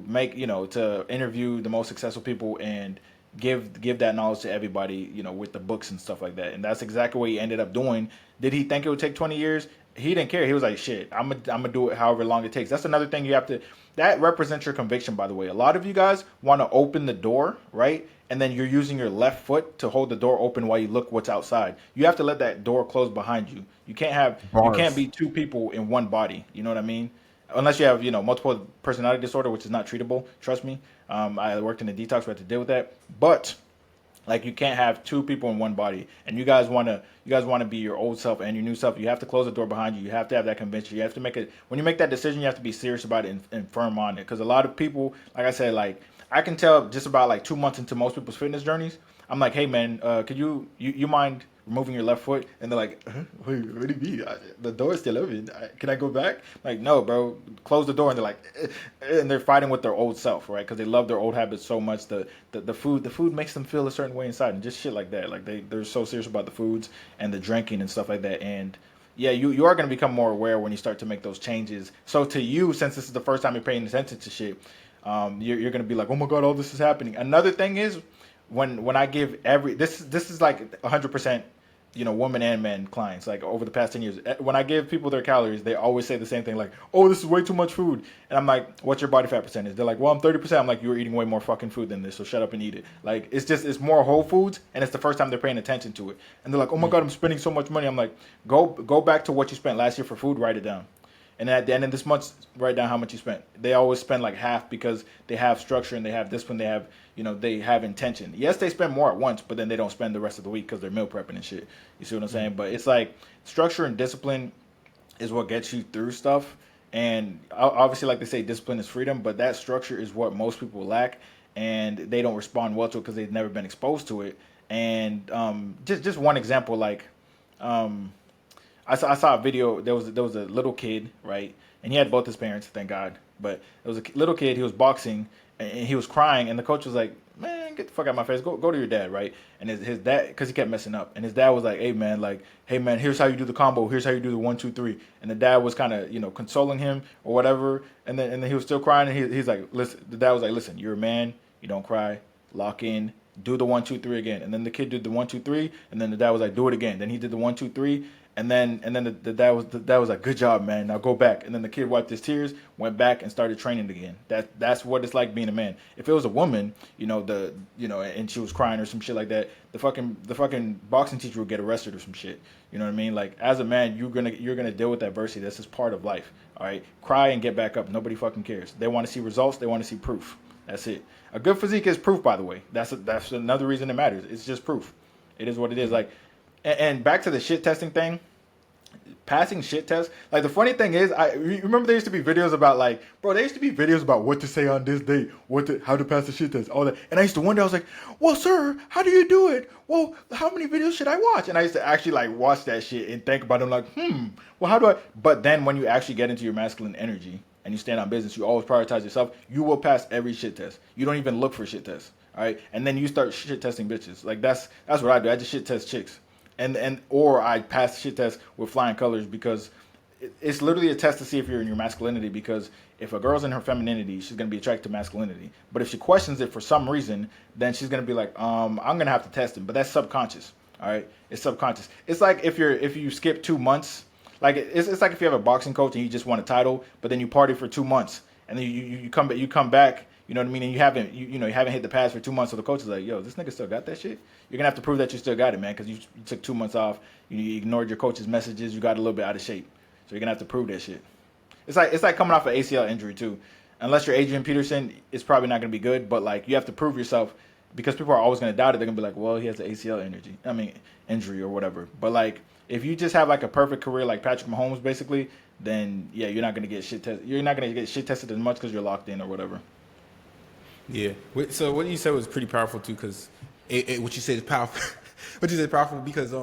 make, to interview the most successful people and give that knowledge to everybody, with the books and stuff like that. And that's exactly what he ended up doing. Did he think it would take 20 years? He didn't care. He was like, shit, I'm gonna do it however long it takes. That's another thing you have to. That represents your conviction, by the way. A lot of you guys want to open the door, right? And then you're using your left foot to hold the door open while you look what's outside. You have to let that door close behind you. You can't be two people in one body. You know what I mean? Unless you have, multiple personality disorder, which is not treatable. Trust me. I worked in a detox. We had to deal with that. But like, you can't have two people in one body, and you guys want to be your old self and your new self. You have to close the door behind you. You have to have that conviction. You have to make it. When you make that decision, you have to be serious about it and firm on it. Because a lot of people, like I said, like I can tell just about like 2 months into most people's fitness journeys, I'm like, hey man, could you mind removing your left foot? And they're like, wait, what do you mean? The door's still open. Can I go back? Like, no, bro, close the door. And they're like, and they're fighting with their old self, right? Because they love their old habits so much. The food makes them feel a certain way inside, and just shit like that. Like they're so serious about the foods and the drinking and stuff like that. And yeah, you are going to become more aware when you start to make those changes. So to you, since this is the first time you're paying attention to shit, you're going to be like, oh my God, all this is happening. Another thing is, when I give this is like 100%, women and men clients, like over the past 10 years, when I give people their calories, they always say the same thing, like, oh, this is way too much food. And I'm like, what's your body fat percentage? They're like, well, I'm 30%. I'm like, you're eating way more fucking food than this, so shut up and eat it. Like, it's more whole foods, and it's the first time they're paying attention to it. And they're like, oh my God, I'm spending so much money. I'm like, go back to what you spent last year for food, write it down. And then at the end of this month, write down how much you spent. They always spend like half, because they have structure and they have discipline. They have, they have intention. Yes, they spend more at once, but then they don't spend the rest of the week because they're meal prepping and shit. You see what I'm saying? But it's like structure and discipline is what gets you through stuff. And obviously, like they say, discipline is freedom, but that structure is what most people lack, and they don't respond well to it because they've never been exposed to it. And just one example, like, I saw a video. There was a little kid, right, and he had both his parents, thank God. But there was a little kid. He was boxing, and he was crying, and the coach was like, "Man, get the fuck out of my face. Go to your dad, right?" And his dad, because he kept messing up, and his dad was like, "Hey man, like, hey man, here's how you do the combo. Here's how you do the 1-2-3." And the dad was kind of consoling him or whatever, and then he was still crying, and he's like, "Listen," the dad was like, "Listen, you're a man. You don't cry. Lock in. Do the 1-2-3 again." And then the kid did the 1-2-3, and then the dad was like, "Do it again." Then he did the 1-2-3. And then the dad was like, "Good job, man. Now go back." And then the kid wiped his tears, went back, and started training again. That's what it's like being a man. If it was a woman, and she was crying or some shit like that, the fucking boxing teacher would get arrested or some shit. You know what I mean? Like, as a man, you're gonna deal with adversity. That's just part of life. All right, cry and get back up. Nobody fucking cares. They want to see results. They want to see proof. That's it. A good physique is proof, by the way. That's another reason it matters. It's just proof. It is what it is. Like, and back to the shit testing thing. Passing shit tests. Like, the funny thing is, I remember there used to be videos about, like, bro, there used to be videos about what to say on this date, how to pass the shit test, all that. And I used to wonder, I was like, well, sir, how do you do it? Well, how many videos should I watch? And I used to actually, like, watch that shit and think about it. I'm like, well, how do I? But then when you actually get into your masculine energy and you stand on business, you always prioritize yourself. You will pass every shit test. You don't even look for shit tests. All right. And then you start shit testing bitches. Like, that's what I do. I just shit test chicks. Or I pass the shit test with flying colors, because it's literally a test to see if you're in your masculinity. Because if a girl's in her femininity, she's gonna be attracted to masculinity. But if she questions it for some reason, then she's gonna be like, I'm gonna have to test him. But that's subconscious. All right, it's subconscious. It's like if you skip 2 months, like it's like if you have a boxing coach and you just won a title, but then you party for 2 months and then you come back. You know what I mean? And you haven't hit the pads for 2 months, so the coach is like, "Yo, this nigga still got that shit." You're gonna have to prove that you still got it, man, because you took 2 months off. You ignored your coach's messages. You got a little bit out of shape, so you're gonna have to prove that shit. It's like coming off an ACL injury too. Unless you're Adrian Peterson, it's probably not gonna be good. But like, you have to prove yourself, because people are always gonna doubt it. They're gonna be like, "Well, he has an ACL injury or whatever." But like, if you just have like a perfect career like Patrick Mahomes, basically, then yeah, you're not gonna get shit tested. You're not gonna get shit tested as much because you're locked in or whatever. Yeah. So what you said was pretty powerful too, because what you said is powerful. What you said is powerful because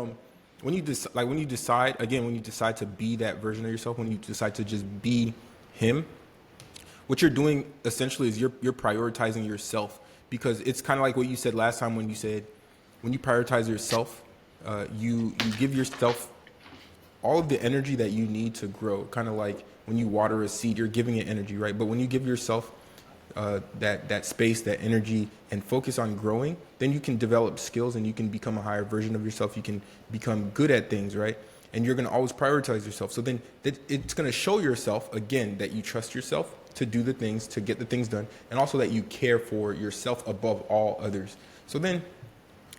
when you decide to be that version of yourself, when you decide to just be him, what you're doing essentially is you're prioritizing yourself, because it's kind of like what you said last time when you said when you prioritize yourself, you give yourself all of the energy that you need to grow. Kind of like when you water a seed, you're giving it energy, right? But when you give yourself that space, that energy, and focus on growing, then you can develop skills and you can become a higher version of yourself. You can become good at things, right? And you're going to always prioritize yourself. So then it's going to show yourself, again, that you trust yourself to do the things, to get the things done, and also that you care for yourself above all others. So then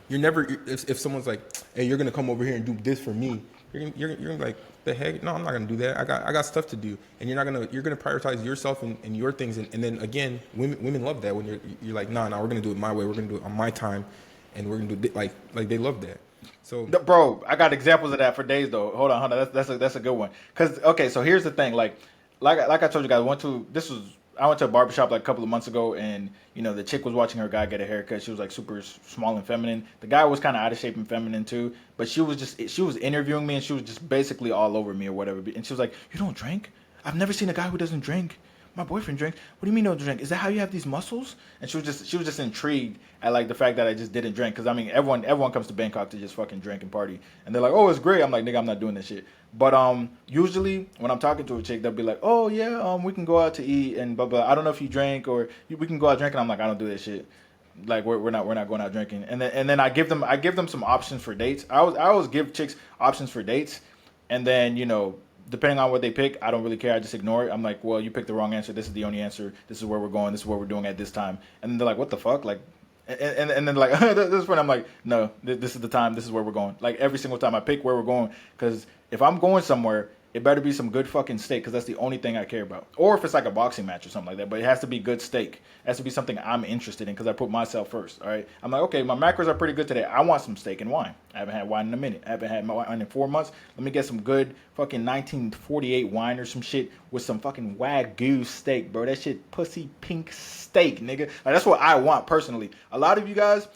you're never, if someone's like, "Hey, you're going to come over here and do this for me," you're gonna be like, "The heck? No, I'm not gonna do that. I got stuff to do." And you're gonna prioritize yourself and your things. And then again, women love that when you're like, "Nah, we're gonna do it my way. We're gonna do it on my time, and we're gonna do it like they love that." So, bro, I got examples of that for days though. Hold on. That's a good one. Cause okay, so here's the thing. Like I told you guys, I went to a barbershop like a couple of months ago, and the chick was watching her guy get a haircut. She was like super small and feminine. The guy was kind of out of shape and feminine too, but she was interviewing me, and she was just basically all over me or whatever. And she was like, "You don't drink? I've never seen a guy who doesn't drink. My boyfriend drinks. What do you mean no drink? Is that how you have these muscles?" And she was just intrigued at like the fact that I just didn't drink, because I mean everyone comes to Bangkok to just fucking drink and party, and they're like, "Oh, it's great." I'm like, "Nigga, I'm not doing this shit." But usually when I'm talking to a chick, they'll be like, "Oh yeah, we can go out to eat and blah blah. I don't know if you drink, or we can go out drinking." I'm like, "I don't do that shit. Like we're not going out drinking." And then I give them some options for dates. I always give chicks options for dates, and then depending on what they pick, I don't really care. I just ignore it. I'm like, "Well, you picked the wrong answer. This is the only answer. This is where we're going. This is what we're doing at this time." And then they're like, "What the fuck?" Like, and then like, this is when I'm like, "No, this is the time. This is where we're going." Like every single time I pick where we're going, because if I'm going somewhere, it better be some good fucking steak, because that's the only thing I care about. Or if it's like a boxing match or something like that, but it has to be good steak. It has to be something I'm interested in, because I put myself first. All right, I'm like, okay, my macros are pretty good today. I want some steak and wine. I haven't had wine in a minute. I haven't had wine in 4 months. Let me get some good fucking 1948 wine or some shit with some fucking Wagyu steak, bro. That shit pussy pink steak, nigga. Like, that's what I want personally. A lot of you guys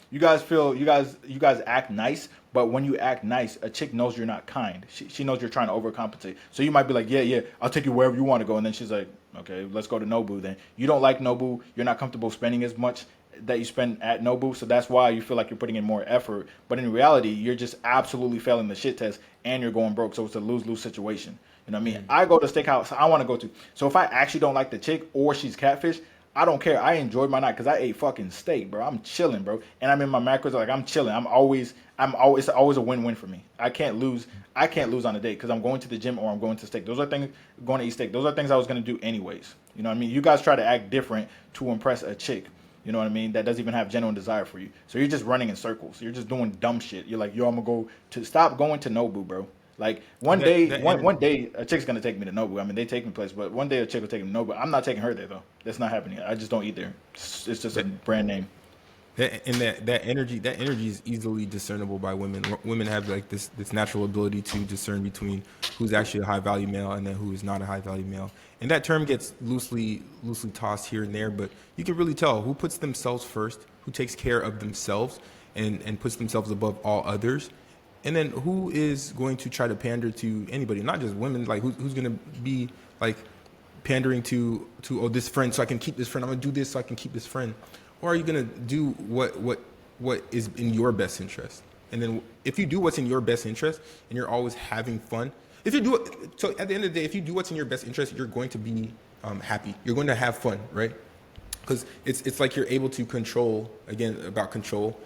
act nice, But when you act nice, a chick knows you're not kind. She knows you're trying to overcompensate. So you might be like, yeah, yeah, I'll take you wherever you want to go. And then she's like, okay, let's go to Nobu then. You don't like Nobu. You're not comfortable spending as much that you spend at Nobu. So that's why you feel like you're putting in more effort. But in reality, you're just absolutely failing the shit test and you're going broke. So it's a lose-lose situation. You know what I mean? I go to steakhouse I want to go to. So if I actually don't like the chick or she's catfish, I don't care. I enjoyed my night because I ate fucking steak, bro. I'm chilling, bro, and I'm in my macros. Like I'm chilling. It's always a win-win for me. I can't lose. I can't lose on a date because I'm going to the gym or I'm going to steak. Those are things going to eat steak. Those are things I was gonna do anyways. You know what I mean? You guys try to act different to impress a chick. You know what I mean? That doesn't even have genuine desire for you. So you're just running in circles. You're just doing dumb shit. You're like, yo, I'm gonna go to stop going to Nobu, bro. Like That one energy. day a chick's gonna take me to Nobu. I mean, they take me place, but one day a chick will take me to Nobu. I'm not taking her there though. That's not happening. I just don't eat there. It's just a That, brand name. that energy is easily discernible by women. Women have like this natural ability to discern between who's actually a high value male and then who is not a high value male. And that term gets loosely tossed here and there, but you can really tell who puts themselves first, who takes care of themselves and puts themselves above all others. And then who is going to try to pander to anybody, not just women, like who's going to be like pandering to oh, this friend so I can keep this friend. I'm gonna do this so I can keep this friend. Or are you gonna do what is in your best interest? And then if you do what's in your best interest and you're always having fun, if you do it, so at the end of the day, if you do what's in your best interest, you're going to be happy. You're going to have fun, right? Because it's like you're able to control, again about control.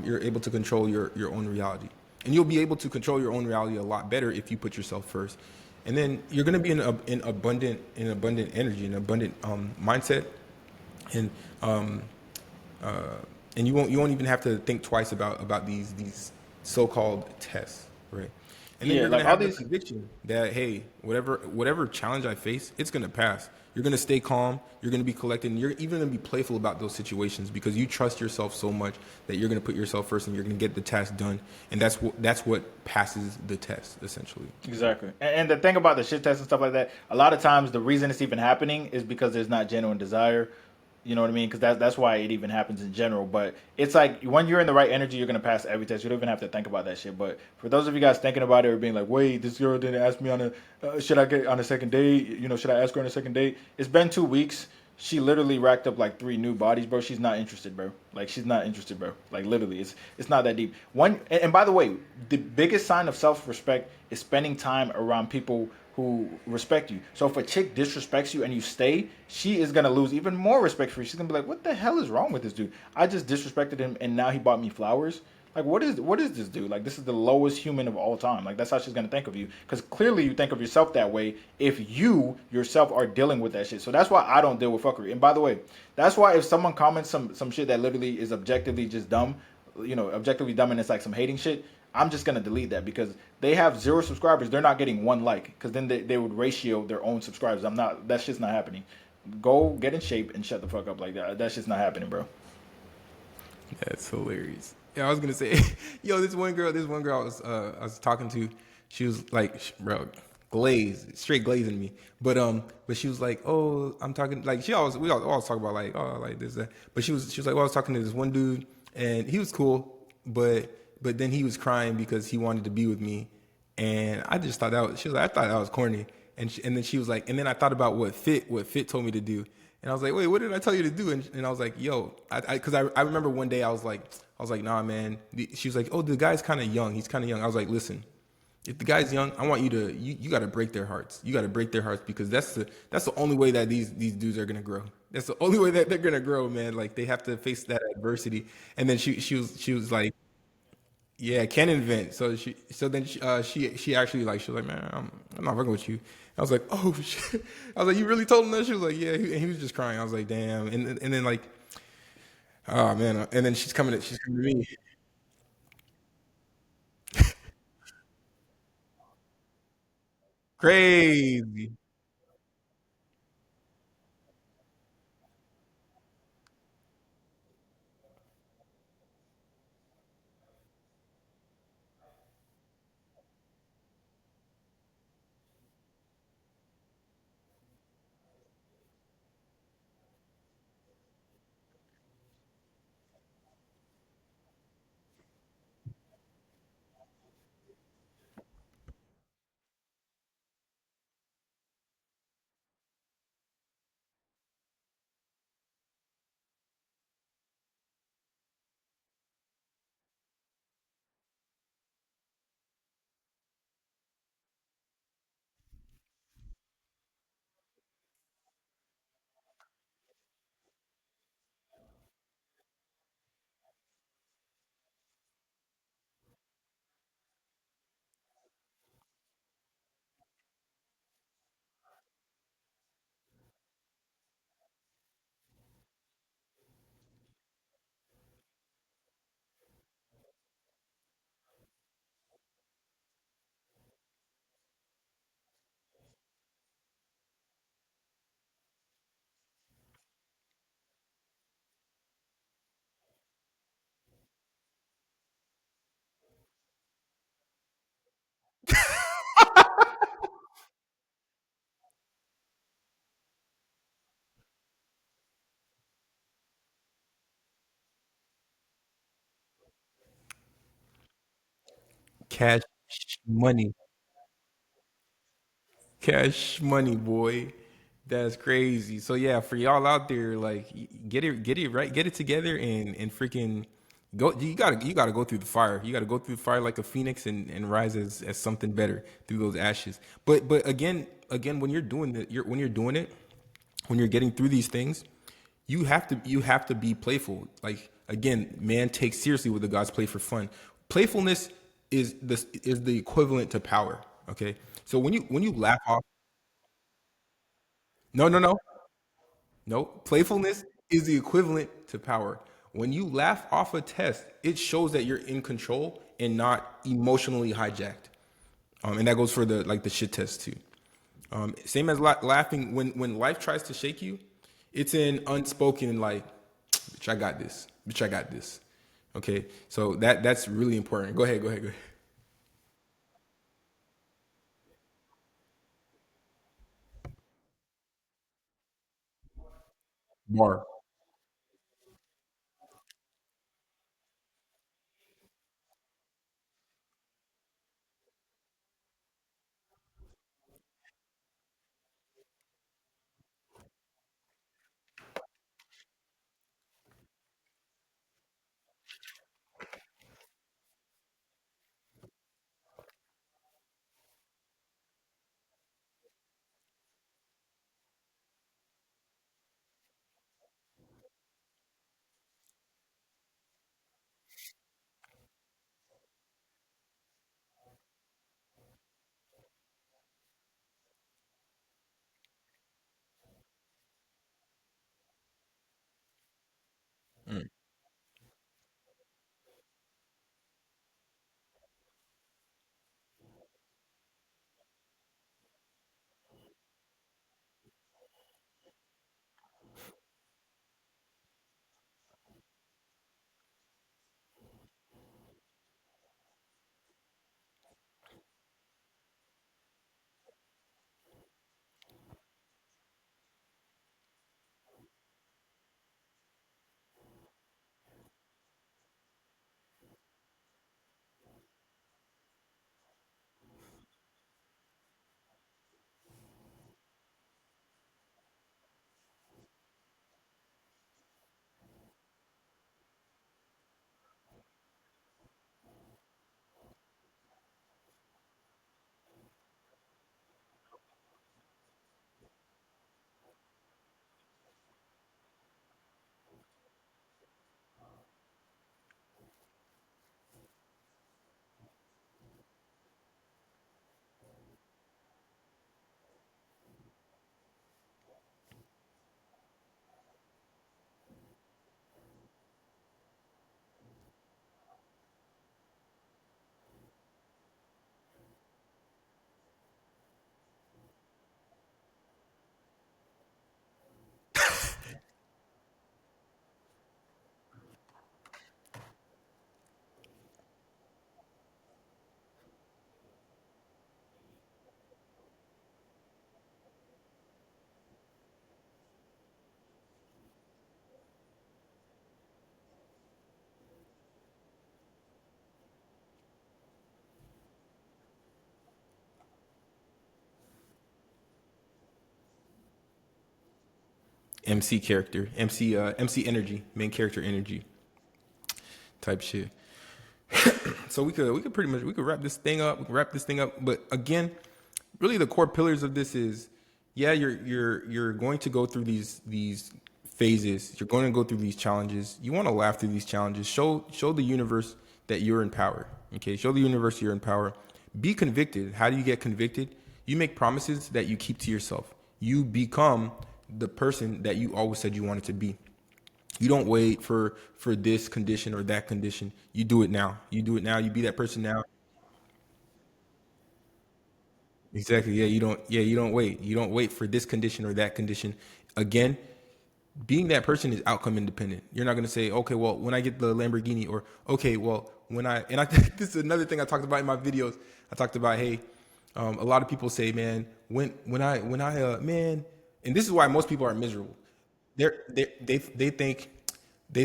You're able to control your own reality, and you'll be able to control your own reality a lot better if you put yourself first. And then you're going to be in abundant energy, in abundant mindset, and and you won't even have to think twice about these so-called tests, right? And then Yeah, you're gonna like all have the these. conviction that hey, whatever challenge I face, it's gonna pass. You're gonna stay calm. You're gonna be collected. And you're even gonna be playful about those situations because you trust yourself so much that you're gonna put yourself first and you're gonna get the task done. And that's what passes the test essentially. Exactly. And the thing about the shit test and stuff like that, a lot of times the reason it's even happening is because there's not genuine desire. You know what I mean? Because that's why it even happens in general. But it's like when you're in the right energy, you're gonna pass every test. You don't even have to think about that shit. But for those of you guys thinking about it or being like, wait, this girl didn't ask me on a, should I get on a second date? You know, should I ask her on a second date? It's been 2 weeks. She literally racked up like 3 new bodies, bro. She's not interested, bro. Like she's not interested, bro. Like literally, it's not that deep. One and by the way, the biggest sign of self respect is spending time around people who respect you. So if a chick disrespects you and you stay, she is gonna lose even more respect for you. She's gonna be like, "What the hell is wrong with this dude? I just disrespected him, and now he bought me flowers. Like, what is this dude? Like, this is the lowest human of all time. Like, that's how she's gonna think of you. Because clearly, you think of yourself that way if you yourself are dealing with that shit. So that's why I don't deal with fuckery. And by the way, that's why if someone comments some shit that literally is objectively just dumb, objectively dumb, and it's like some hating shit, I'm just gonna delete that because they have 0 subscribers. They're not getting one like because then they would ratio their own subscribers. I'm not. That shit's not happening. Go get in shape and shut the fuck up like that. That shit's not happening, bro. That's hilarious. Yeah, I was gonna say, yo, this one girl I was talking to, she was like, bro, straight glazing me. But she was like, oh, I'm talking like we always talk about like, oh, like this that. But she was like, well, I was talking to this one dude, and he was cool, but then he was crying because he wanted to be with me, and I just thought she was like, I thought that was corny, and then she was like, and then I thought about what Fit told me to do. And I was like, wait, what did I tell you to do? And I was like, yo, because I remember one day I was like, nah, man. She was like, oh, the guy's kind of young. He's kind of young. I was like, listen, if the guy's young, I want you got to break their hearts. You got to break their hearts because that's the only way that these dudes are gonna grow. That's the only way that they're gonna grow, man. Like they have to face that adversity. And then she was like, yeah, can invent. So then she actually like she was like, man, I'm not working with you. I was like, oh shit. I was like, you really told him that? She was like, yeah. And he was just crying. I was like, damn. And then like, oh man. And then she's coming to me. Crazy. Cash money. Cash money, boy. That's crazy. So yeah, for y'all out there, like get it right, get it together and freaking go you gotta go through the fire. You gotta go through the fire like a phoenix and rise as something better through those ashes. But again when you're doing it, when you're doing it, when you're getting through these things, you have to be playful. Like again, man takes seriously what the gods play for fun. Playfulness is the equivalent to power. Okay, so when you laugh off, no, no, playfulness is the equivalent to power. When you laugh off a test, it shows that you're in control and not emotionally hijacked. And that goes for the like the shit test too. Same as laughing when life tries to shake you, it's an unspoken like, bitch, I got this. Bitch, I got this. Okay, so that's really important. Go ahead, go ahead, go ahead. Bar. Mm. MC character, MC energy, main character energy type shit. So we could pretty much we could wrap this thing up. We can wrap this thing up. But again, really the core pillars of this is, yeah, you're going to go through these phases. You're going to go through these challenges. You want to laugh through these challenges. Show the universe that you're in power. Okay, show the universe you're in power. Be convicted. How do you get convicted? You make promises that you keep to yourself. You become the person that you always said you wanted to be. You don't wait for this condition or that condition. You do it now. You do it now. You be that person now. Exactly. Yeah, you don't. Yeah, you don't wait. You don't wait for this condition or that condition. Again, being that person is outcome independent. You're not going to say, okay, well, when I get the Lamborghini, or okay, well, when I and I think this is another thing I talked about in my videos. I talked about, hey, a lot of people say, man, when I man, and this is why most people are miserable. They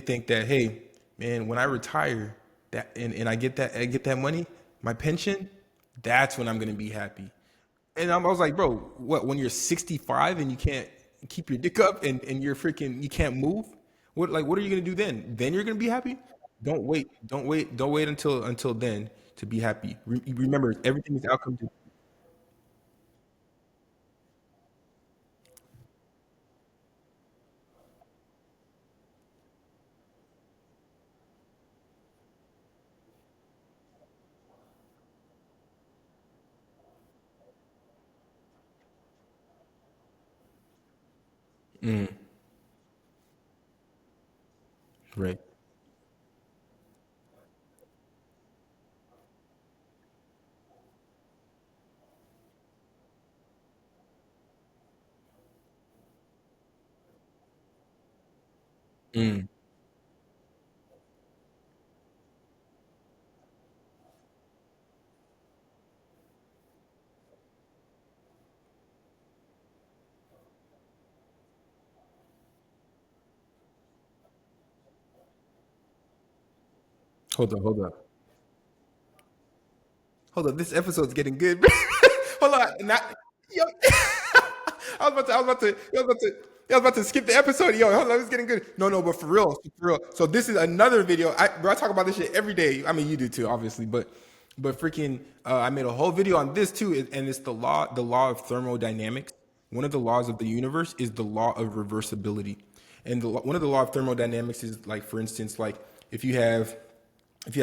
think that, hey, man, when I retire, that and I get that money, My pension, that's when I'm gonna be happy. And I was like, bro, what? When you're 65 and you can't keep your dick up and you're freaking you can't move? What like what are you gonna do then? Then you're gonna be happy? Don't wait. Don't wait until then to be happy. Remember, everything is outcome. Right. Hold up. Hold up. This episode's getting good. Hold on. Not, yo, I was about to skip the episode. Yo, hold on, it's getting good. No, no, but for real. So this is another video. Bro, I talk about this shit every day. I mean, you do too, obviously, but freaking, I made a whole video on this too, and it's the law of thermodynamics. One of the laws of the universe is the law of reversibility, and one of the law of thermodynamics is like, for instance, like if you have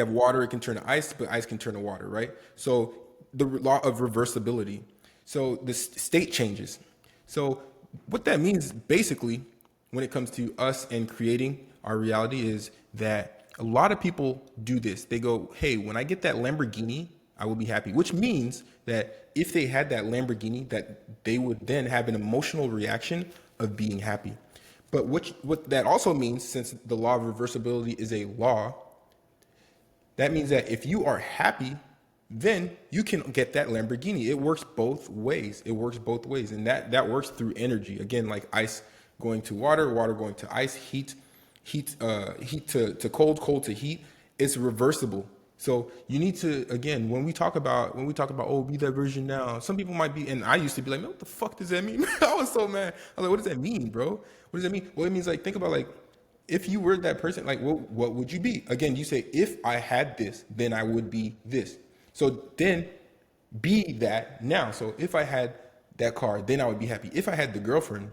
water, it can turn to ice, but ice can turn to water, right? So the law of reversibility. So the state changes. So what that means basically when it comes to us and creating our reality is that a lot of people do this. They go, hey, when I get that Lamborghini, I will be happy, which means that if they had that Lamborghini, that they would then have an emotional reaction of being happy. But what that also means, since the law of reversibility is a law, that means that if you are happy, then you can get that Lamborghini. It works both ways. It works both ways. And that works through energy. Again, like ice going to water, water going to ice, heat to cold, cold to heat. It's reversible. So you need to, again, when we talk about, oh, be that version now, some people might be, and I used to be like, man, what the fuck does that mean? I was so mad. I was like, what does that mean, bro? What does that mean? Well, it means, like, think about, like, if you were that person, like, what would you be? Again, you say, if I had this, then I would be this. So then be that now. So if I had that car, then I would be happy. If I had the girlfriend,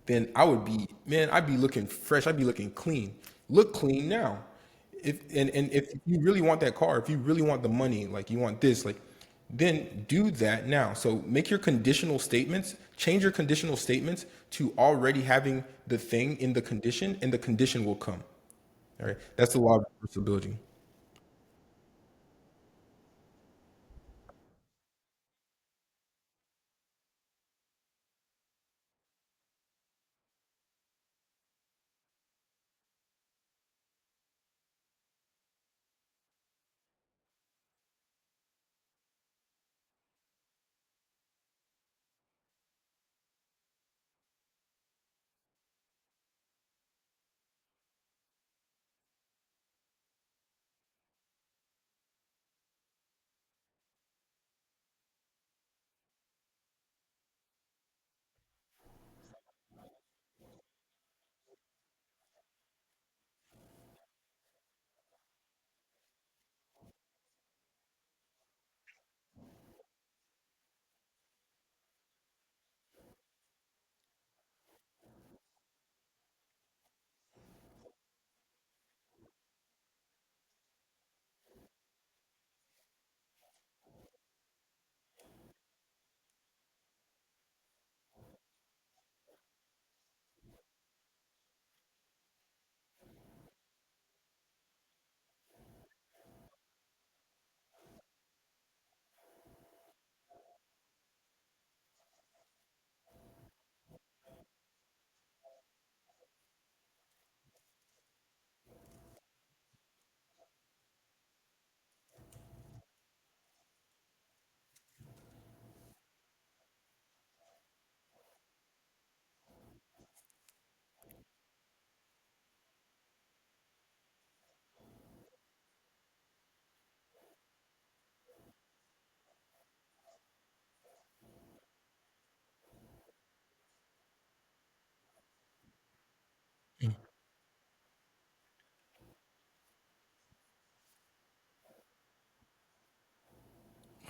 then I would be, man, I'd be looking fresh. I'd be looking clean. Look clean now. And if you really want that car, if you really want the money, like you want this, like then do that now. So make your conditional statements, change your conditional statements to already having the thing in the condition, and the condition will come. All right. That's the law of reversibility.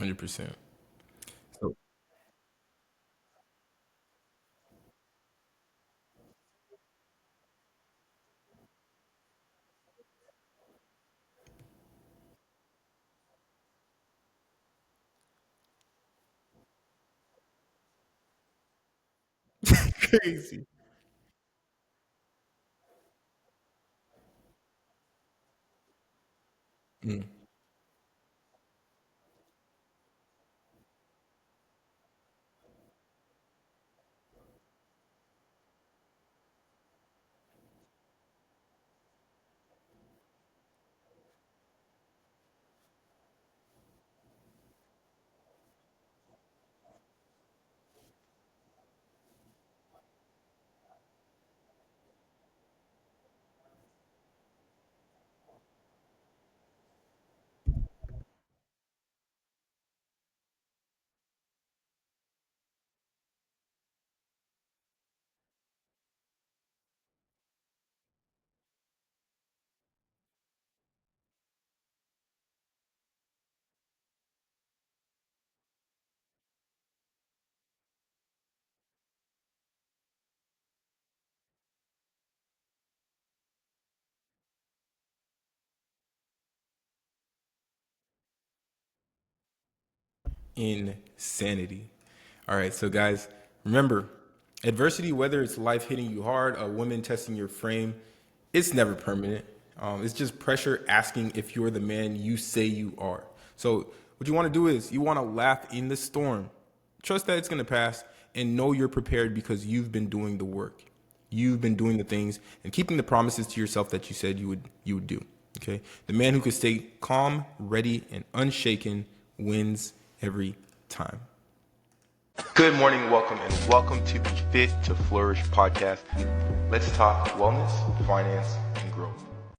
100%. So crazy. Mm. Insanity. All right, so guys, remember, adversity, whether it's life hitting you hard, a woman testing your frame, it's never permanent. It's just pressure asking if you're the man you say you are. So what you want to do is you want to laugh in the storm, trust that it's going to pass, and know you're prepared because you've been doing the work. You've been doing the things and keeping the promises to yourself that you said you would do. Okay, the man who could stay calm, ready, and unshaken wins every time. Good morning, welcome, and welcome to the Fit to Flourish podcast. Let's talk wellness, finance,